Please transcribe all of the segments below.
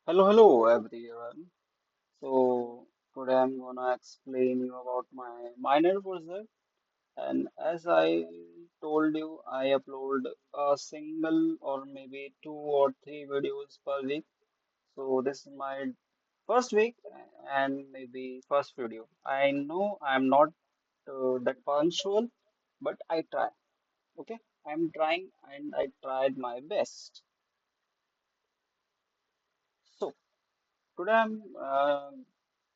Hello everyone. So today I'm gonna explain you about my minor project. And as I told you, I upload a single or maybe two or three videos per week. So this is my first week and maybe first video. I know I'm not that punctual, but I try. Okay, I'm trying and I tried my best. So today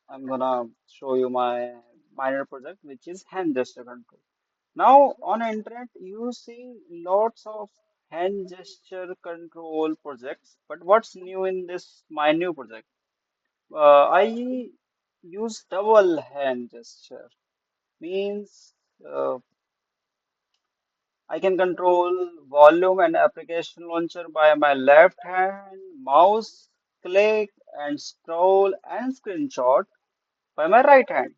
I'm gonna show you my minor project, which is hand gesture control. Now on internet, you see lots of hand gesture control projects, but what's new in this my new project? I use double hand gesture. Means I can control volume and application launcher by my left hand, mouse click and scroll and screenshot by my right hand.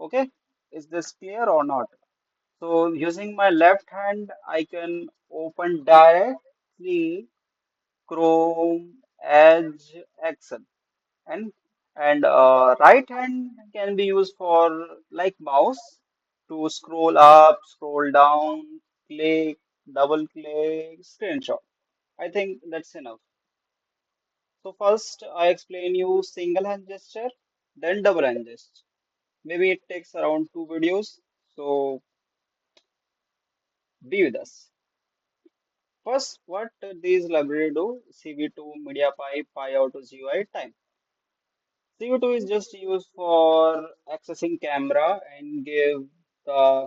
Okay, is this clear or not? So using my left hand, I can open directly Chrome, Edge, Excel, and right hand can be used for like mouse to scroll up, scroll down, click, double click, screenshot. I think that's enough. So first I explain you single hand gesture, then double hand gesture. Maybe it takes around two videos. So be with us. First, what these library do? CV2, Mediapipe, Pyautogui time. CV2 is just used for accessing camera and give the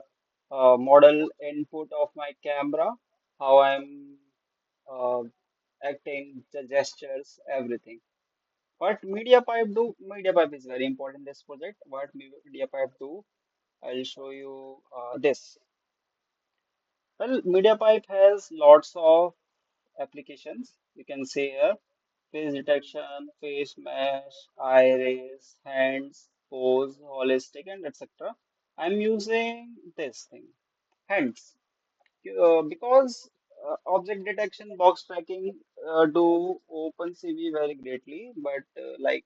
model input of my camera, how I'm uh, acting, the gestures, everything. What Mediapipe do? Mediapipe is very important in this project. What Mediapipe do? I'll show you this. Well, Mediapipe has lots of applications. You can see here face detection, face mesh, iris, hands, pose, holistic, and etc. I'm using this thing, hands, because object detection, box tracking do OpenCV very greatly, but like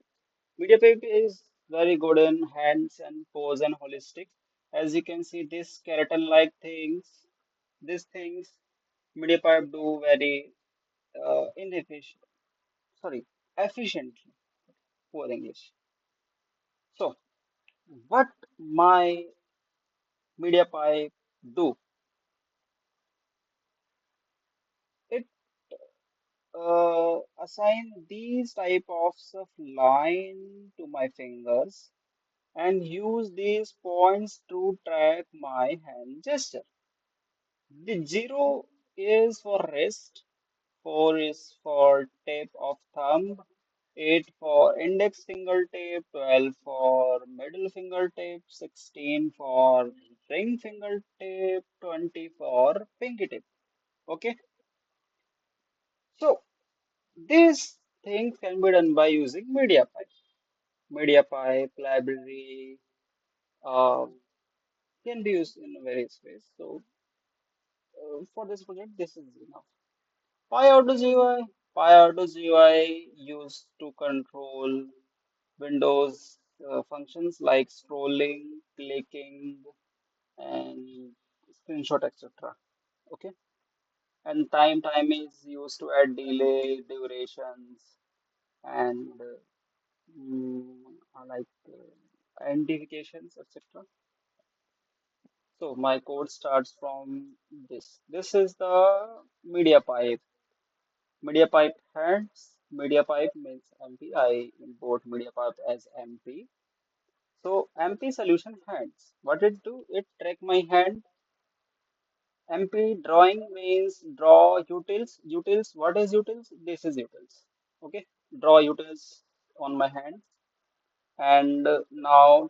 MediaPipe is very good in hands and pose and holistic. As you can see, this skeleton-like things, these things, MediaPipe do very inefficient, sorry, efficiently. Poor English. So, what my MediaPipe do? It assign these type of line to my fingers and use these points to track my hand gesture. The 0 is for wrist, 4 is for tip of thumb, 8 for index finger tip, 12 for middle finger tip, 16 for ring finger tip, 20 for pinky tip. Okay, so these things can be done by using Mediapipe. Mediapipe library uh, can be used in various ways. So for this project, this is enough. PyAutoGUI. PyAutoGUI used to control Windows functions like scrolling, clicking, and screenshot, etc. Okay, and time is used to add delay, durations, and identifications, etc. So my code starts from this. This is the media pipe. Media pipe hands. Media pipe means MP. I import media pipe as MP. So MP solution hands. What it do? It track my hand. MP drawing means draw utils. Utils. What is utils? This is utils. Okay. Draw utils on my hand. And now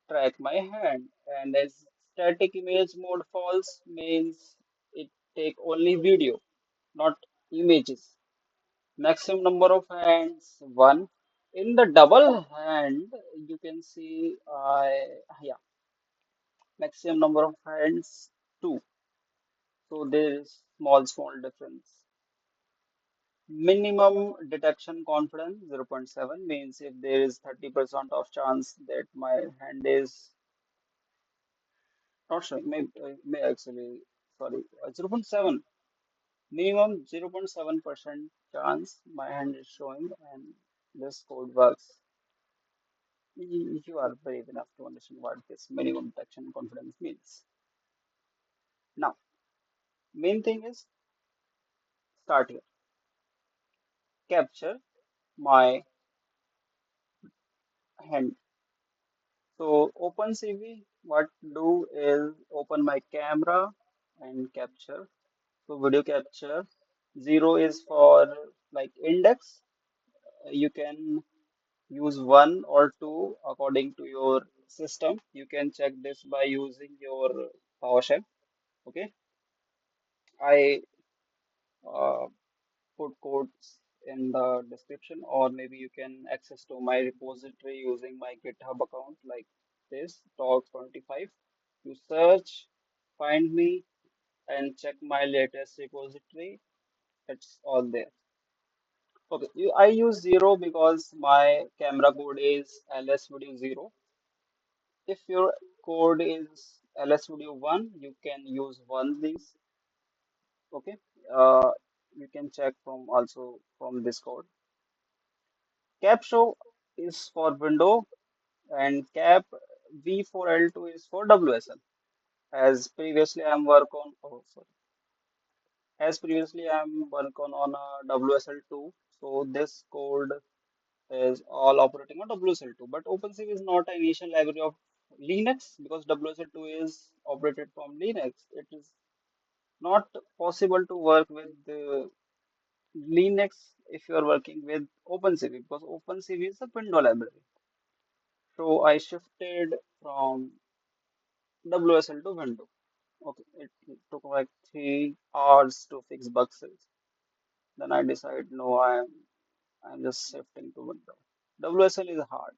track my hand. And as static image mode false means it take only video, not images. Maximum number of hands one. In the double hand, you can see yeah, maximum number of hands two. So there is small difference. Minimum detection confidence 0.7 means if there is 30% of chance that my hand is not showing, may actually, sorry, 0.7, minimum 0.7% chance my hand is showing, and this code works. You are brave enough to understand what this minimum detection confidence means. Now, main thing is start here. Capture my hand. So OpenCV, what do is open my camera and capture. So video capture. Zero is for like index. You can use one or two according to your system. You can check this by using your PowerShell. Okay. I uh, put codes in the description, or maybe you can access to my repository using my GitHub account like this, talk25. You search, find me, and check my latest repository. It's all there. Okay, I use zero because my camera code is ls video 0. If your code is ls video 1, you can use one these. Okay, uh, you can check from also from this code. Cap show is for window and cap V4L2 is for WSL. As previously I'm work on oh sorry. As previously I'm work on a WSL2. So this code is all operating on WSL2. But OpenCV is not an initial library of Linux because WSL2 is operated from Linux. It is not possible to work with Linux if you are working with OpenCV because OpenCV is a window library. So I shifted from WSL to window. Okay, it took like 3 hours to fix bugs. Then I decided no, I'm just shifting to window. WSL is hard.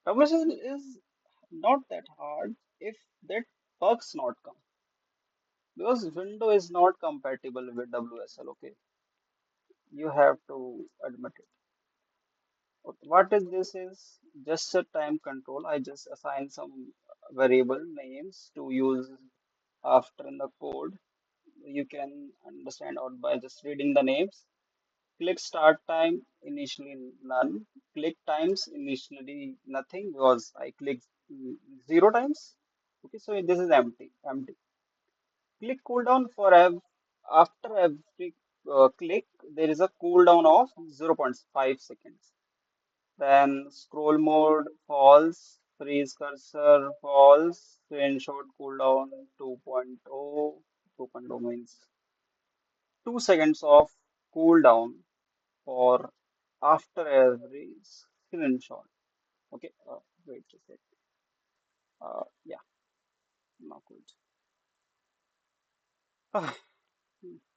WSL is not that hard if that bugs not come because window is not compatible with WSL. Okay, you have to admit it. Okay, what is this is just a time control. I just assign some variable names to use after in the code. You can understand out by just reading the names. Click start time initially none. Click times initially nothing because I clicked 0 times. Okay, so this is empty. Click cooldown for after every click there is a cooldown of 0.5 seconds. Then scroll mode false, freeze cursor false, screenshot cooldown 2.0. 2.0 means 2 seconds of cooldown for after every screenshot. Okay, wait a sec. Yeah, not good.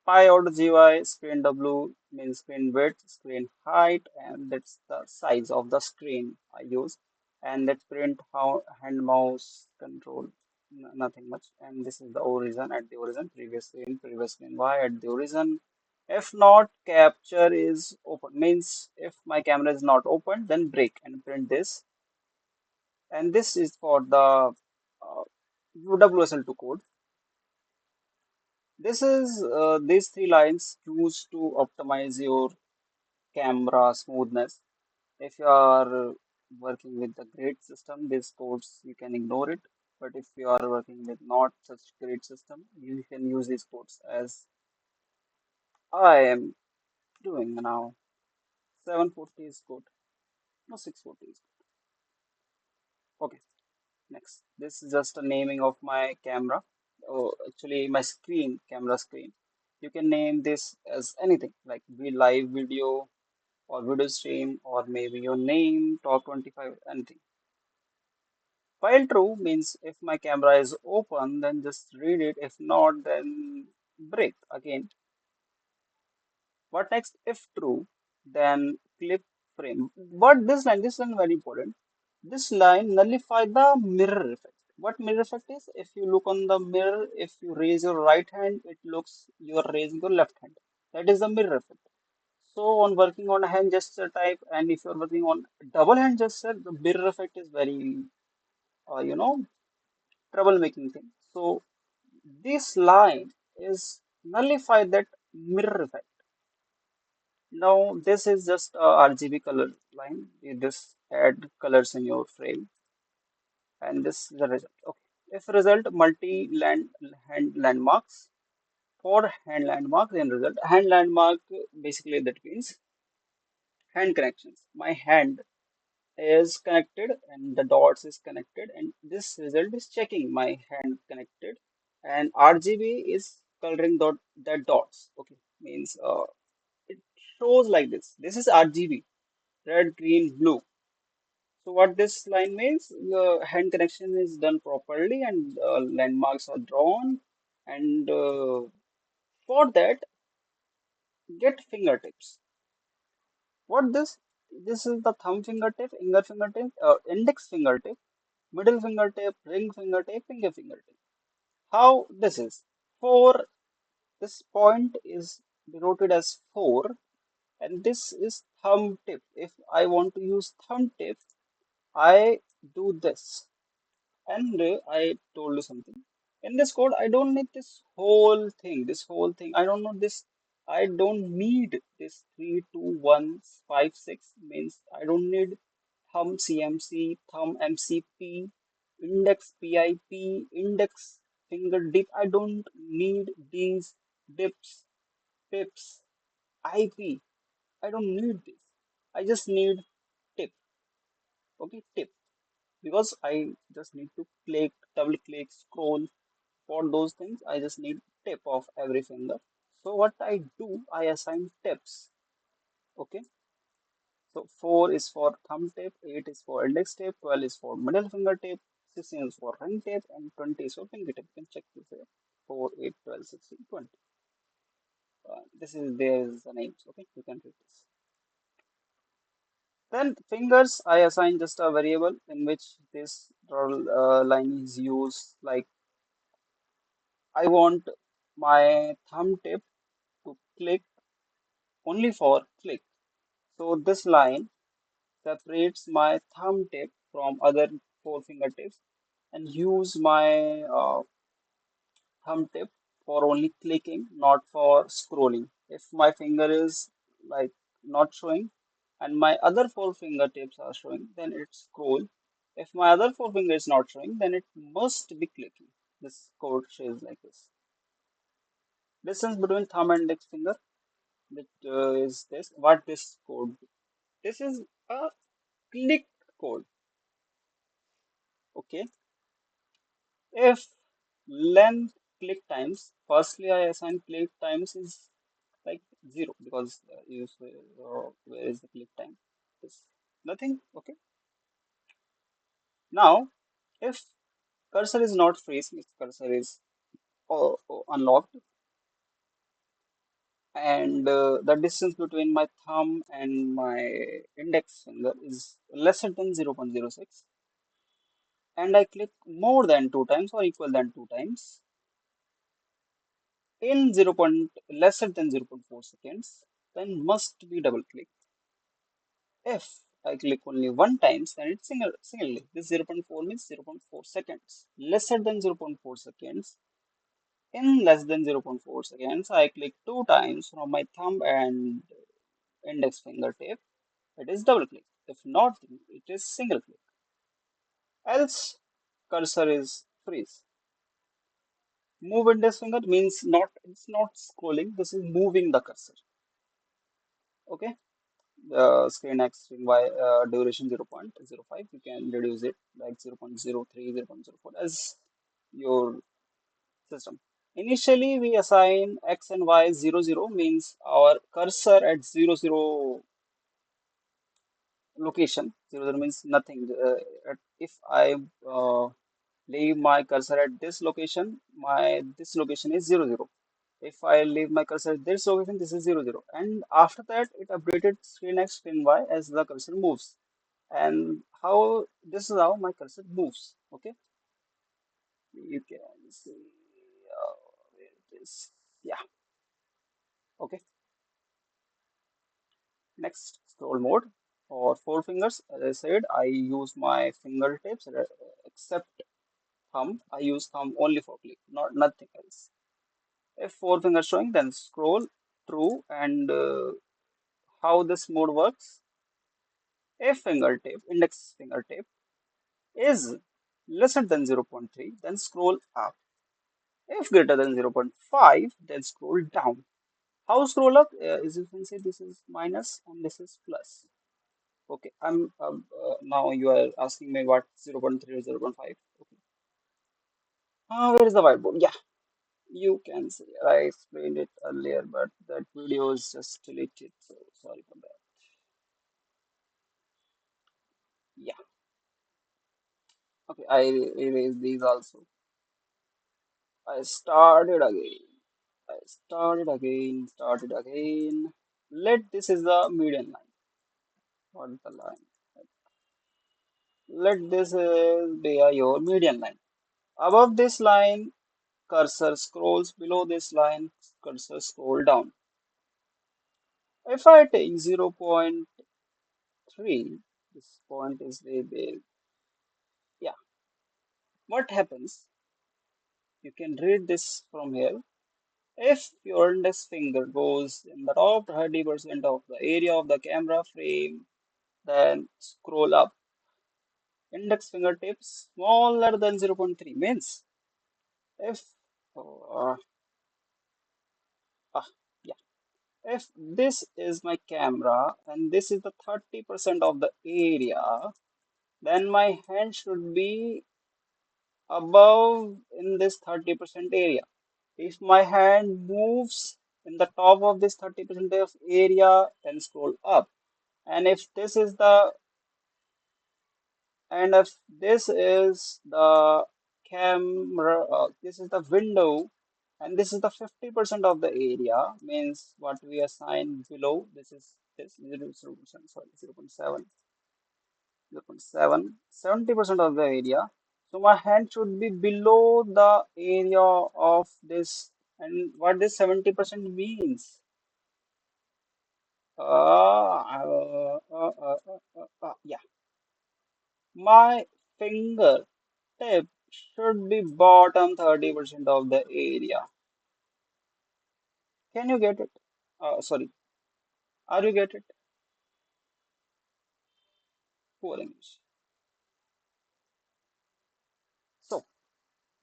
Pyautogui screen W means screen width, screen height, and that's the size of the screen I use. And let's print how hand mouse control, nothing much. And this is the origin at the origin, previous screen Y at the origin. If not, capture is open means if my camera is not open, then break and print this. And this is for the WSL2 code. This is these three lines used to optimize your camera smoothness. If you are working with a great system, these codes you can ignore it. But if you are working with not such great system, you can use these codes as I am doing now. 740 is good. No, 640 is good. Okay, next. This is just a naming of my camera. Oh, actually, my camera screen. You can name this as anything like live video or video stream or maybe your name, top 25, anything. While true means if my camera is open, then just read it. If not, then break again. What next? If true, then clip frame. But this line very important. This line nullify the mirror effect. What mirror effect is? If you look on the mirror, if you raise your right hand, it looks you are raising your left hand. That is the mirror effect. So on working on a hand gesture type, and if you're working on double hand gesture, the mirror effect is very, you know, troublemaking thing. So this line is nullify that mirror effect. Now this is just a RGB color line. You just add colors in your frame, and this is the result. Okay. If result multi-land hand landmarks for hand landmark, then result hand landmark basically that means hand connections. My hand is connected and the dots is connected, and this result is checking my hand connected, and RGB is coloring that dots. Okay, means it shows like this. This is RGB, red, green, blue. So what this line means, the hand connection is done properly and landmarks are drawn, and for that get fingertips. What this? This is the thumb fingertip, index fingertip, middle fingertip, ring fingertip, finger fingertip. How this is? 4, this point is denoted as 4, and this is thumb tip. If I want to use thumb tip, I do this. And I told you something. In this code, I don't need this whole thing. This whole thing. I don't know this. I don't need this 3, 2, 1, 5, 6 means I don't need thumb CMC, thumb MCP, index PIP, index finger dip. I don't need these dips, pips, IP. I don't need this. I just need tip. Okay, tip. Because I just need to click, double click, scroll. For those things, I just need tip of every finger. So what I do, I assign tips. Okay. So 4 is for thumb tip, 8 is for index tip, 12 is for middle finger tip, 16 is for ring tip, and 20 is for finger tip. You can check this here. 4, 8, 12, 16, 20. This is there is the names. Okay, you can read this. Then fingers, I assign just a variable in which this line is used. Like I want my thumb tip to click only for click. So this line separates my thumb tip from other 4 fingertips and use my thumb tip for only clicking, not for scrolling. If my finger is like not showing and my other 4 fingertips are showing, then it's scroll. If my other 4 finger is not showing, then it must be clicking. This code shows like this. Distance between thumb and index finger, that is this. What this code? This is a click code. Okay. If length click times, firstly I assign click times is like 0 because you say, where is the click time? It's nothing. Okay. Now, if cursor is not freeze, if cursor is unlocked, and the distance between my thumb and my index finger is lesser than 0.06, and I click more than 2 times or equal than 2 times in 0. Lesser than 0.4 seconds, then must be double click. If I click only one times, then it's single click. This 0.4 means 0.4 seconds. Lesser than 0.4 seconds. In less than 0.4 seconds, I click 2 times from my thumb and index fingertip. It is double click. If not, it is single click. Else, cursor is freeze. Move index finger means not, it's not scrolling. This is moving the cursor. Okay. The screen X string Y duration 0.05. You can reduce it like 0.03, 0.04 as your system. Initially, we assign X and Y 00 means our cursor at 00 location. 00 means nothing. If I leave my cursor at this location, this location is 00. If I leave my cursor at this location, this is 00. And after that, it updated screen X, screen Y as the cursor moves. And how this is how my cursor moves. Okay, you can see where it is. Yeah. Okay. Next, scroll mode or four fingers. As I said, I use my fingertips except thumb. I use thumb only for click, not nothing else. If four fingers showing, then scroll through. And how this mode works? If index fingertip is lesser than 0.3, then scroll up. If greater than 0.5, then scroll down. How scroll up? As you can see, this is minus and this is plus. Okay, I'm now you are asking me what 0.3 or 0.5. Okay. Where is the whiteboard? Yeah, you can see. I explained it earlier, but that video is just deleted, so sorry for that. Yeah, okay, I erase these also. I started again. Started again. Let this is the median line. What is the line? Let this is be your median line. Above this line, cursor scrolls. Below this line, cursor scroll down. If I take 0.3, this point is way big. Yeah, what happens? You can read this from here. If your index finger goes in the top 30% of the area of the camera frame, then scroll up. Index fingertips smaller than 0.3 means if uh, ah, yeah, if this is my camera and this is the 30% of the area, then my hand should be above in this 30% area. If my hand moves in the top of this 30% of area, then scroll up. And if this is the and if this is the camera, this is the window, and this is the 50% of the area, means what we assign below, this is this 0.7, sorry, 0.7, 0.7, 70% of the area. So my hand should be below the area of this. And what this 70% means? Yeah, my finger tip should be bottom 30% of the area. Can you get it? Sorry, are you get it? Poor English. So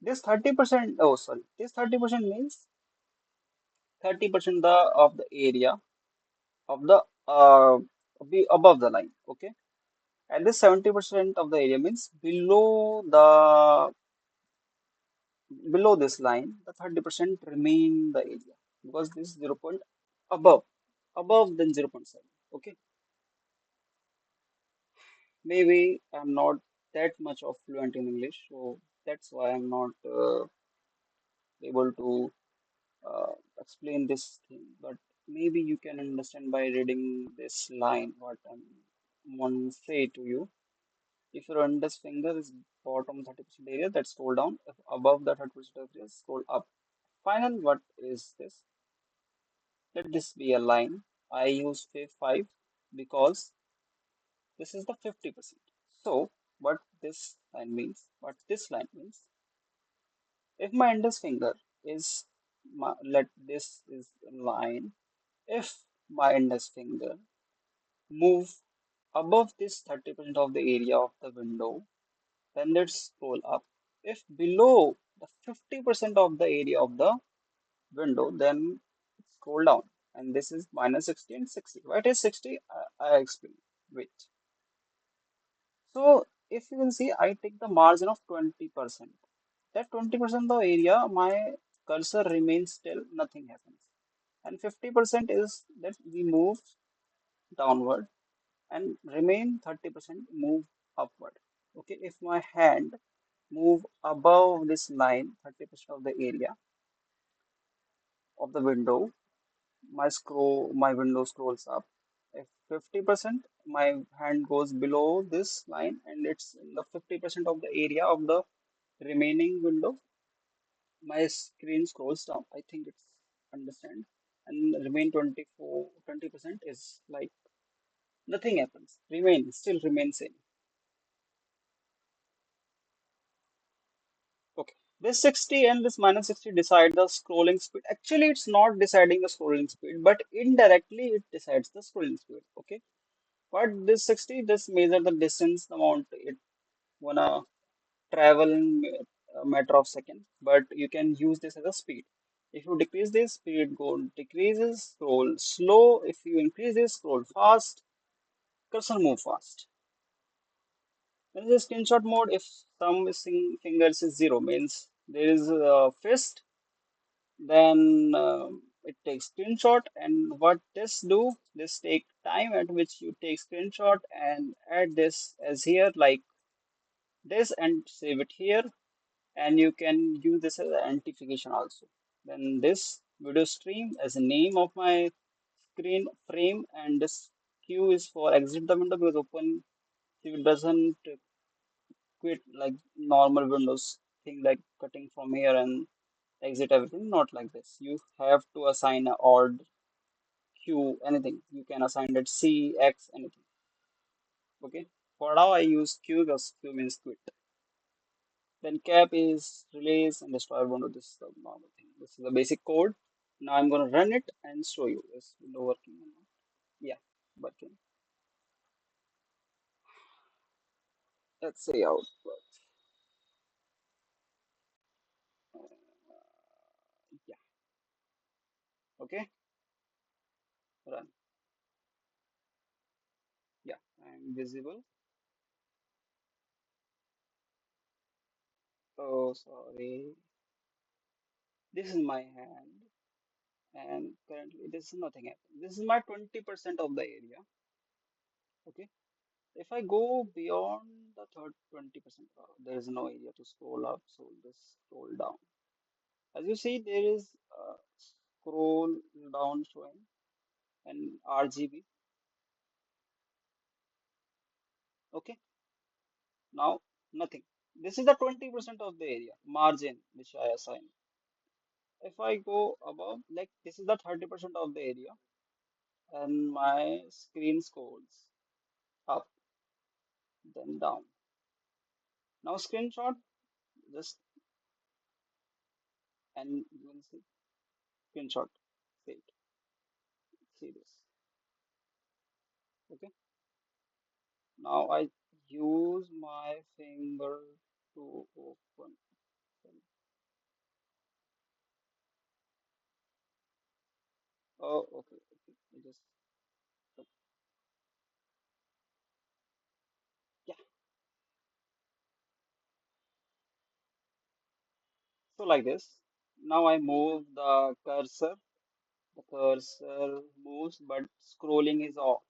this 30%, oh sorry, this 30% means 30% of the area of the be above the line. Okay, and this 70% of the area means below this line, the 30% remain the area because this is 0 point above than 0.7. Okay, maybe I'm not that much of fluent in English, so that's why I'm not able to explain this thing. But maybe you can understand by reading this line what I want to say to you. If your index finger is bottom 30% area, that scroll down. If above the 30% area, scroll up. Final, what is this? Let this be a line. I use 5 because this is the 50%. So, what this line means, if my index finger is, let this is a line, if my index finger move above this 30% of the area of the window, then let's scroll up. If below the 50% of the area of the window, then scroll down. And this is minus 60 and 60. What is 60? I explain. Wait. So if you can see, I take the margin of 20%. That 20% of the area, my cursor remains still, nothing happens. And 50% is that we move downward and remain 30% move upward. Okay, if my hand move above this line, 30% of the area of the window, my window scrolls up. If 50%, my hand goes below this line and it's in the 50% of the area of the remaining window, my screen scrolls down. I think it's understand. And remain 20% is like Nothing happens. Still remains same. Okay. This 60 and this minus 60 decide the scrolling speed. Actually, it's not deciding the scrolling speed, but indirectly it decides the scrolling speed. Okay. But this 60 just measure the distance, the amount it wanna travel in a matter of seconds. But you can use this as a speed. If you decrease this, speed go decreases, scroll slow. If you increase this, scroll fast, cursor move fast. Then the screenshot mode, if thumb missing fingers is zero, means there is a fist, then it takes screenshot. And what this do, this take time at which you take screenshot and add this as here like this and save it here. And you can use this as an identification also. Then this video stream as a name of my screen frame, and this Q is for exit the window because open Q doesn't quit like normal Windows thing like cutting from here and exit everything. Not like this. You have to assign a odd Q anything. You can assign that C, X, anything. Okay. For now I use Q because Q means quit. Then cap is release and destroy window. This is the normal thing. This is the basic code. Now I'm gonna run it and show you. Is window working or not? Yeah, working. Let's say output. Yeah. Okay. Run. Yeah. I'm visible. Oh, sorry. This is my hand, and currently this is nothing happening. This is my 20% of the area. Okay. If I go beyond the third 20%, there is no area to scroll up, so just scroll down. As you see, there is scroll down showing and RGB. Okay. Now nothing. This is the 20% of the area margin which I assign. If I go above, like this is the 30% of the area, and my screen scrolls up, then down. Now screenshot, just and you will see screenshot. Wait, see this. Okay. Now I use my finger to open. Oh, okay. Okay. I just yeah. So like this. Now I move the cursor. The cursor moves, but scrolling is off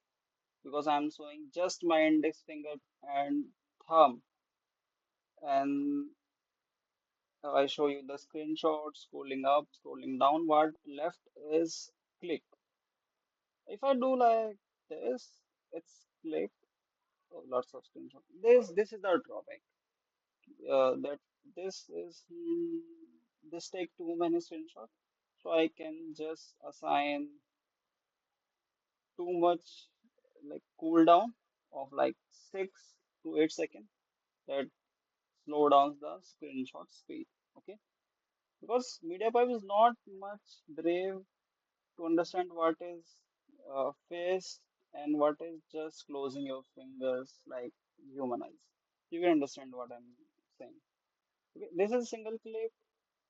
because I'm showing just my index finger and thumb. And I show you the screenshot, scrolling up, scrolling down. What left is click. If I do like this, it's click. Oh, lots of screenshot. This is the drawback. That this is this take too many screenshots. So I can just assign too much like cooldown of like 6 to 8 seconds. That slow down the screenshot speed. Okay, because Mediapipe is not much brave to understand what is face and what is just closing your fingers like human eyes. You can understand what I'm saying. Okay, this is single click.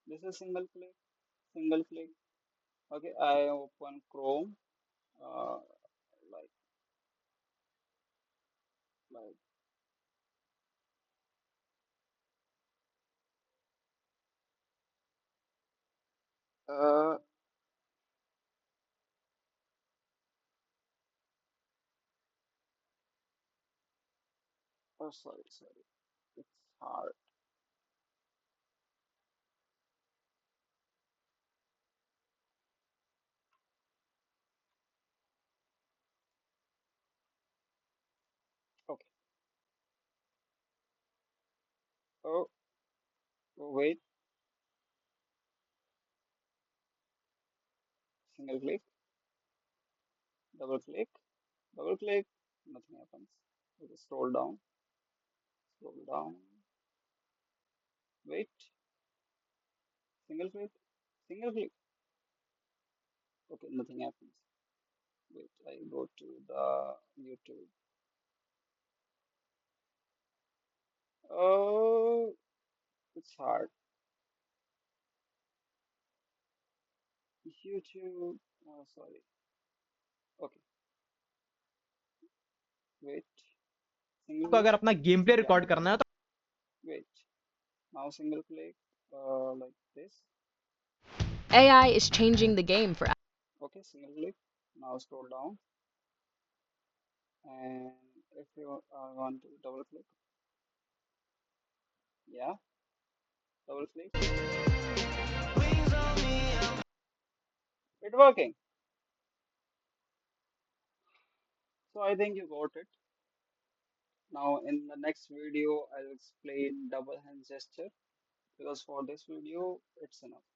This is single click. Single click. Okay, I open Chrome. Uh, like like. Uh, oh, sorry, sorry. It's hard. Okay. Oh, oh, wait. Single click. Double click. Double click. down, scroll down, wait, single click, single click. Okay, nothing happens. Wait, I go to the YouTube. Oh, it's hard. YouTube. Oh, sorry. Okay, wait. Single आपको click. अगर अपना game play Yeah, record करना है तो wait. Now single click. Like this. AI is changing the game for Okay, single click. Now scroll down, and if you want to double click, yeah, double click. See, it working. So I think you got it. Now in the next video, I'll explain double hand gesture because for this video, it's enough.